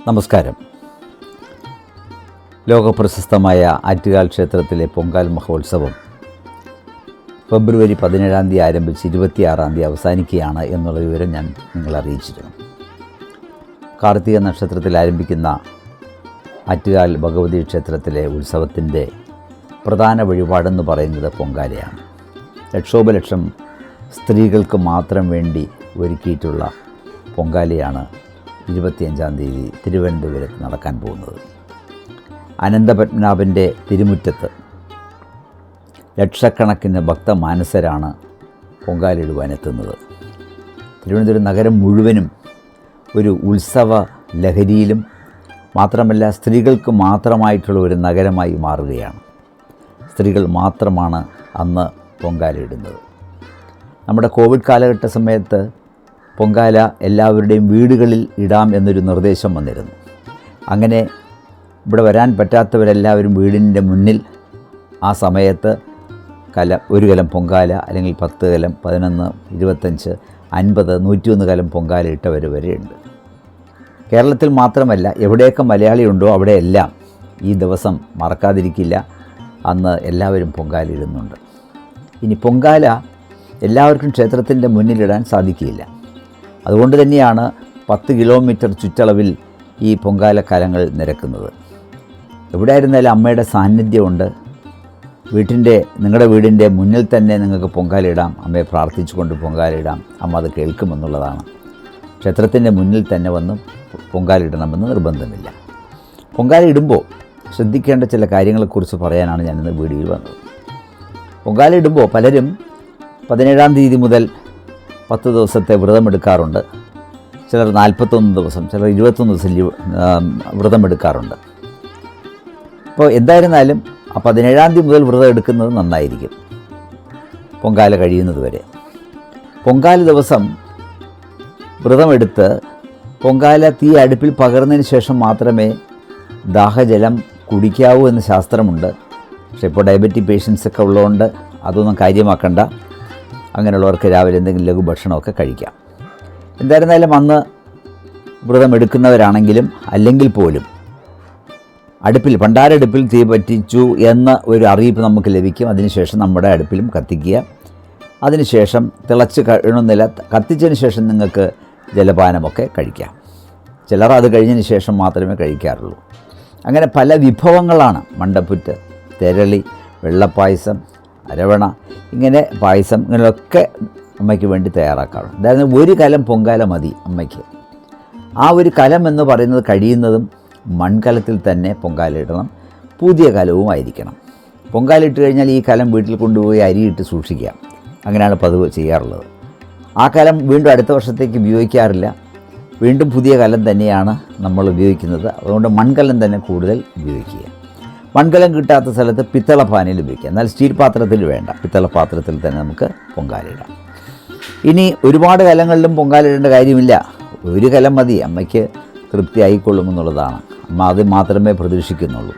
നമസ്കാരം. ലോകപ്രശസ്തമായ ആറ്റുകാൽ ക്ഷേത്രത്തിലെ പൊങ്കാൽ മഹോത്സവം ഫെബ്രുവരി 17 ആരംഭിച്ച് 26 അവസാനിക്കുകയാണ് എന്നുള്ള വിവരം ഞാൻ നിങ്ങളെ അറിയിച്ചിരുന്നു. കാർത്തിക നക്ഷത്രത്തിൽ ആരംഭിക്കുന്ന ആറ്റുകാൽ ഭഗവതി ക്ഷേത്രത്തിലെ ഉത്സവത്തിൻ്റെ പ്രധാന വഴിപാടെന്ന് പറയുന്നത് പൊങ്കാലയാണ്. ലക്ഷോപലക്ഷം സ്ത്രീകൾക്ക് മാത്രം വേണ്ടി ഒരുക്കിയിട്ടുള്ള പൊങ്കാലയാണ് 25 തിരുവനന്തപുരത്ത് നടക്കാൻ പോകുന്നത്. അനന്തപത്മനാഭൻ്റെ തിരുമുറ്റത്ത് ലക്ഷക്കണക്കിന് ഭക്തമാനസരാണ് പൊങ്കാലയിടുവാനെത്തുന്നത്. തിരുവനന്തപുരം നഗരം മുഴുവനും ഒരു ഉത്സവ ലഹരിയിലും മാത്രമല്ല സ്ത്രീകൾക്ക് മാത്രമായിട്ടുള്ള ഒരു നഗരമായി മാറുകയാണ്. സ്ത്രീകൾ മാത്രമാണ് അന്ന് പൊങ്കാലയിടുന്നത്. നമ്മുടെ കോവിഡ് കാലഘട്ട സമയത്ത് പൊങ്കാല എല്ലാവരുടെയും വീടുകളിൽ ഇടാം എന്നൊരു നിർദ്ദേശം വന്നിരുന്നു. അങ്ങനെ ഇവിടെ വരാൻ പറ്റാത്തവരെല്ലാവരും വീടിൻ്റെ മുന്നിൽ ആ സമയത്ത് ഒരു കലം പൊങ്കാല അല്ലെങ്കിൽ 10 കലം, 11, 25, 50, 101 കലം പൊങ്കാല ഇട്ടവർ വരെയുണ്ട്. കേരളത്തിൽ മാത്രമല്ല, എവിടെയൊക്കെ മലയാളിയുണ്ടോ അവിടെയെല്ലാം ഈ ദിവസം മറക്കാതിരിക്കില്ല. അന്ന് എല്ലാവരും പൊങ്കാല ഇടുന്നുണ്ട്. ഇനി പൊങ്കാല എല്ലാവർക്കും ക്ഷേത്രത്തിൻ്റെ മുന്നിലിടാൻ സാധിക്കില്ല. അതുകൊണ്ട് തന്നെയാണ് 10 കിലോമീറ്റർ ചുറ്റളവിൽ ഈ പൊങ്കാല കലങ്ങൾ നിരക്കുന്നത്. എവിടെ ആയിരുന്നാലും അമ്മയുടെ സാന്നിധ്യമുണ്ട്. നിങ്ങളുടെ വീടിൻ്റെ മുന്നിൽ തന്നെ നിങ്ങൾക്ക് പൊങ്കാലയിടാം. അമ്മയെ പ്രാർത്ഥിച്ചുകൊണ്ട് പൊങ്കാലയിടാം. അമ്മ അത് കേൾക്കുമെന്നുള്ളതാണ്. ക്ഷേത്രത്തിൻ്റെ മുന്നിൽ തന്നെ വന്ന് പൊങ്കാലയിടണമെന്ന് നിർബന്ധമില്ല. പൊങ്കാല ഇടുമ്പോൾ ശ്രദ്ധിക്കേണ്ട ചില കാര്യങ്ങളെക്കുറിച്ച് പറയാനാണ് ഞാനിന്ന് വീഡിയോയിൽ വന്നത്. പൊങ്കാല ഇടുമ്പോൾ പലരും 17 മുതൽ 10 ദിവസത്തെ വ്രതമെടുക്കാറുണ്ട്. ചിലർ 41 ദിവസം, ചിലർ 21 ദിവസം വ്രതമെടുക്കാറുണ്ട്. അപ്പോൾ എന്തായിരുന്നാലും 17 മുതൽ വ്രതം എടുക്കുന്നത് നന്നായിരിക്കും, പൊങ്കാല കഴിയുന്നത് വരെ. പൊങ്കാല ദിവസം വ്രതമെടുത്ത് പൊങ്കാല തീ അടുപ്പിൽ പകർന്നതിന് ശേഷം മാത്രമേ ദാഹജലം കുടിക്കാവൂ എന്ന് ശാസ്ത്രമുണ്ട്. പക്ഷേ ഇപ്പോൾ ഡയബറ്റിക് പേഷ്യൻസൊക്കെ ഉള്ളതുകൊണ്ട് അതൊന്നും കാര്യമാക്കണ്ട. അങ്ങനെയുള്ളവർക്ക് രാവിലെ എന്തെങ്കിലും ലഘുഭക്ഷണമൊക്കെ കഴിക്കാം. എന്തായിരുന്നാലും അന്ന് വ്രതം എടുക്കുന്നവരാണെങ്കിലും അല്ലെങ്കിൽ പോലും പണ്ടാരടുപ്പിൽ തീ പറ്റിച്ചു എന്ന ഒരു അറിയിപ്പ് നമുക്ക് ലഭിക്കും. അതിനുശേഷം നമ്മുടെ അടുപ്പിലും കത്തിക്കുക. അതിനുശേഷം തിളച്ച് കഴിയുന്നില്ല, കത്തിച്ചതിന് ശേഷം നിങ്ങൾക്ക് ജലപാനമൊക്കെ കഴിക്കാം. ചിലർ അത് കഴിഞ്ഞതിന് ശേഷം മാത്രമേ കഴിക്കാറുള്ളൂ. അങ്ങനെ പല വിഭവങ്ങളാണ്. മണ്ടപ്പുറ്റ്, തെരളി, വെള്ളപ്പായസം, അരവണ, ഇങ്ങനെ പായസം, ഇങ്ങനെയൊക്കെ അമ്മയ്ക്ക് വേണ്ടി തയ്യാറാക്കാറുണ്ട്. അതായത് ഒരു കലം പൊങ്കാല മതി അമ്മയ്ക്ക്. ആ ഒരു കലം എന്ന് പറയുന്നത് കഴിയുന്നതും മൺകലത്തിൽ തന്നെ പൊങ്കാല ഇടണം. പുതിയ കലവുമായിരിക്കണം. പൊങ്കാല ഇട്ട് കഴിഞ്ഞാൽ ഈ കലം വീട്ടിൽ കൊണ്ടുപോയി അരിയിട്ട് സൂക്ഷിക്കാം. അങ്ങനെയാണ് പതിവ് ചെയ്യാറുള്ളത്. ആ കലം വീണ്ടും അടുത്ത വർഷത്തേക്ക് ഉപയോഗിക്കാറില്ല. വീണ്ടും പുതിയ കലം തന്നെയാണ് നമ്മൾ ഉപയോഗിക്കുന്നത്. അതുകൊണ്ട് മൺകലം തന്നെ കൂടുതൽ ഉപയോഗിക്കുക. മൺകലം കിട്ടാത്ത സ്ഥലത്ത് പിത്തള പാനയിൽ ഉപയോഗിക്കുക. എന്നാൽ സ്റ്റീൽ പാത്രത്തിൽ വേണ്ട, പിത്തള പാത്രത്തിൽ തന്നെ നമുക്ക് പൊങ്കാല ഇടാം. ഇനി ഒരുപാട് കലങ്ങളിലും പൊങ്കാല ഇടേണ്ട കാര്യമില്ല. ഒരു കലം മതി, അമ്മയ്ക്ക് തൃപ്തി ആയിക്കൊള്ളുമെന്നുള്ളതാണ്. അമ്മ അത് മാത്രമേ പ്രതീക്ഷിക്കുന്നുള്ളൂ.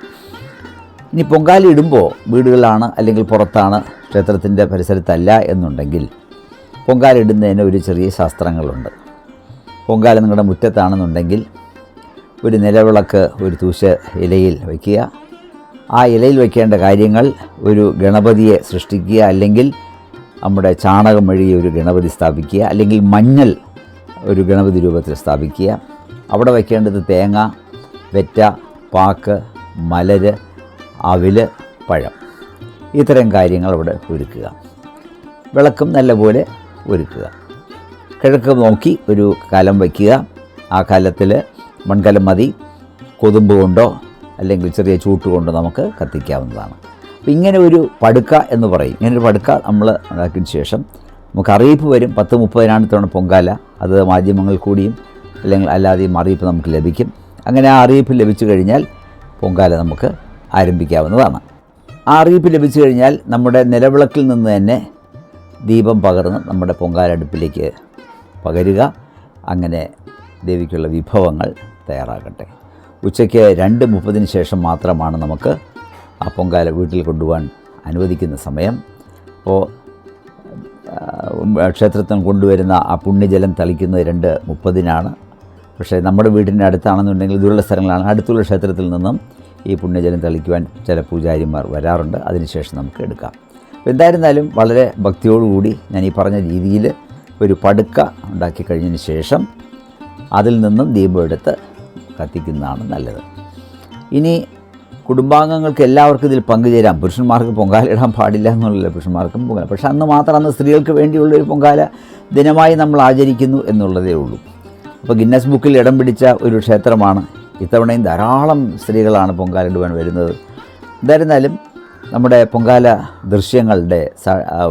ഇനി പൊങ്കാല ഇടുമ്പോൾ വീടുകളിലാണ് അല്ലെങ്കിൽ പുറത്താണ്, ക്ഷേത്രത്തിൻ്റെ പരിസരത്തല്ല എന്നുണ്ടെങ്കിൽ പൊങ്കാല ഇടുന്നതിന് ഒരു ചെറിയ ശാസ്ത്രങ്ങളുണ്ട്. പൊങ്കാല നിങ്ങളുടെ മുറ്റത്താണെന്നുണ്ടെങ്കിൽ ഒരു നിലവിളക്ക് ഒരു തൂശ ഇലയിൽ വയ്ക്കുക. ആ ഇലയിൽ വയ്ക്കേണ്ട കാര്യങ്ങൾ ഒരു ഗണപതിയെ സൃഷ്ടിക്കുക, അല്ലെങ്കിൽ നമ്മുടെ ചാണകം വഴി ഒരു ഗണപതി സ്ഥാപിക്കുക, അല്ലെങ്കിൽ മഞ്ഞൾ ഒരു ഗണപതി രൂപത്തിൽ സ്ഥാപിക്കുക. അവിടെ വയ്ക്കേണ്ടത് തേങ്ങ, വെറ്റ, പാക്ക്, മലര്, അവില്, പഴം, ഇത്തരം കാര്യങ്ങൾ അവിടെ ഒരുക്കുക. വിളക്കും നല്ലപോലെ ഒരുക്കുക. കിഴക്ക് നോക്കി ഒരു കലം വയ്ക്കുക. ആ കലത്തിൽ മൺകലം മതി. കൊതുമ്പ് കൊണ്ടോ അല്ലെങ്കിൽ ചെറിയ ചൂട്ട് കൊണ്ടോ നമുക്ക് കത്തിക്കാവുന്നതാണ്. അപ്പോൾ ഇങ്ങനെ ഒരു പടുക്ക എന്ന് പറയും. ഇങ്ങനൊരു പടുക്ക നമ്മൾ ഉണ്ടാക്കിയതിന് ശേഷം നമുക്ക് അറിയിപ്പ് വരും. 10-30 പൊങ്കാല. അത് മാധ്യമങ്ങൾ കൂടിയും അല്ലെങ്കിൽ അല്ലാതെയും അറിയിപ്പ് നമുക്ക് ലഭിക്കും. അങ്ങനെ ആ അറിയിപ്പ് ലഭിച്ചു കഴിഞ്ഞാൽ പൊങ്കാല നമുക്ക് ആരംഭിക്കാവുന്നതാണ്. ആ അറിയിപ്പ് ലഭിച്ചു കഴിഞ്ഞാൽ നമ്മുടെ നിലവിളക്കിൽ നിന്ന് തന്നെ ദീപം പകർന്ന് നമ്മുടെ പൊങ്കാല അടുപ്പിലേക്ക് പകരുക. അങ്ങനെ ദേവിക്കുള്ള വിഭവങ്ങൾ തയ്യാറാകട്ടെ. ഉച്ചയ്ക്ക് 2:30 ശേഷം മാത്രമാണ് നമുക്ക് ആ പൊങ്കാല വീട്ടിൽ കൊണ്ടുപോകാൻ അനുവദിക്കുന്ന സമയം. അപ്പോൾ ക്ഷേത്രത്തിൽ കൊണ്ടുവരുന്ന ആ പുണ്യജലം തളിക്കുന്നത് 2:30 പക്ഷേ നമ്മുടെ വീടിൻ്റെ അടുത്താണെന്നുണ്ടെങ്കിൽ ദൂരെയുള്ള സ്ഥലങ്ങളാണ്, അടുത്തുള്ള ക്ഷേത്രത്തിൽ നിന്നും ഈ പുണ്യജലം തളിക്കുവാൻ ചില പൂജാരിമാർ വരാറുണ്ട്. അതിനുശേഷം നമുക്ക് എടുക്കാം. എന്തായിരുന്നാലും വളരെ ഭക്തിയോടുകൂടി ഞാൻ ഈ പറഞ്ഞ രീതിയിൽ ഒരു പടുക്ക ഉണ്ടാക്കി കഴിഞ്ഞതിന് ശേഷം അതിൽ നിന്നും ദീപം എടുത്ത് കത്തിക്കുന്നതാണ് നല്ലത്. ഇനി കുടുംബാംഗങ്ങൾക്ക് എല്ലാവർക്കും ഇതിൽ പങ്കുചേരാം. പുരുഷന്മാർക്ക് പൊങ്കാല ഇടാൻ പാടില്ല എന്നുള്ളതല്ല, പുരുഷന്മാർക്കും പൊങ്കാല. പക്ഷെ അന്ന് സ്ത്രീകൾക്ക് വേണ്ടിയുള്ളൊരു പൊങ്കാല ദിനമായി നമ്മൾ ആചരിക്കുന്നു എന്നുള്ളതേ ഉള്ളൂ. അപ്പോൾ ഗിന്നസ് ബുക്കിൽ ഇടം പിടിച്ച ഒരു ക്ഷേത്രമാണ്. ഇത്തവണയും ധാരാളം സ്ത്രീകളാണ് പൊങ്കാല ഇടുവാൻ വരുന്നത്. എന്തായിരുന്നാലും നമ്മുടെ പൊങ്കാല ദൃശ്യങ്ങളുടെ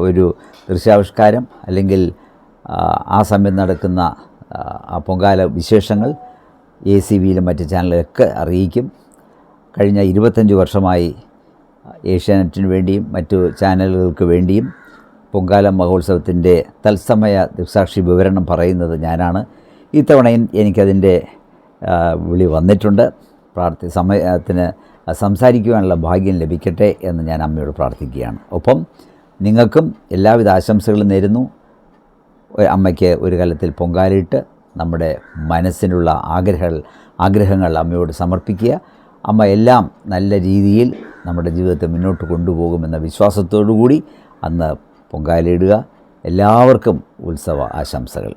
ഒരു ദൃശ്യാവിഷ്കാരം അല്ലെങ്കിൽ ആ സമയം നടക്കുന്ന ആ പൊങ്കാല വിശേഷങ്ങൾ ACVയിലും മറ്റ് ചാനലിലൊക്കെ അറിയിക്കും. കഴിഞ്ഞ 25 വർഷമായി ഏഷ്യാനെറ്റിന് വേണ്ടിയും മറ്റു ചാനലുകൾക്ക് വേണ്ടിയും പൊങ്കാല മഹോത്സവത്തിൻ്റെ തത്സമയ ദൃക്സാക്ഷി വിവരണം പറയുന്നത് ഞാനാണ്. ഇത്തവണയും എനിക്കതിൻ്റെ വിളി വന്നിട്ടുണ്ട്. സമയത്തിന് സംസാരിക്കുവാനുള്ള ഭാഗ്യം ലഭിക്കട്ടെ എന്ന് ഞാൻ അമ്മയോട് പ്രാർത്ഥിക്കുകയാണ്. ഒപ്പം നിങ്ങൾക്കും എല്ലാവിധ ആശംസകളും നേരുന്നു. അമ്മയ്ക്ക് ഒരു കലത്തിൽ പൊങ്കാലയിട്ട് നമ്മുടെ മനസ്സിനുള്ള ആഗ്രഹങ്ങൾ അമ്മയോട് സമർപ്പിക്കുക. അമ്മ എല്ലാം നല്ല രീതിയിൽ നമ്മുടെ ജീവിതത്തെ മുന്നോട്ട് കൊണ്ടുപോകുമെന്ന വിശ്വാസത്തോടു കൂടി അന്ന് പൊങ്കാലയിടുക. എല്ലാവർക്കും ഉത്സവ ആശംസകൾ.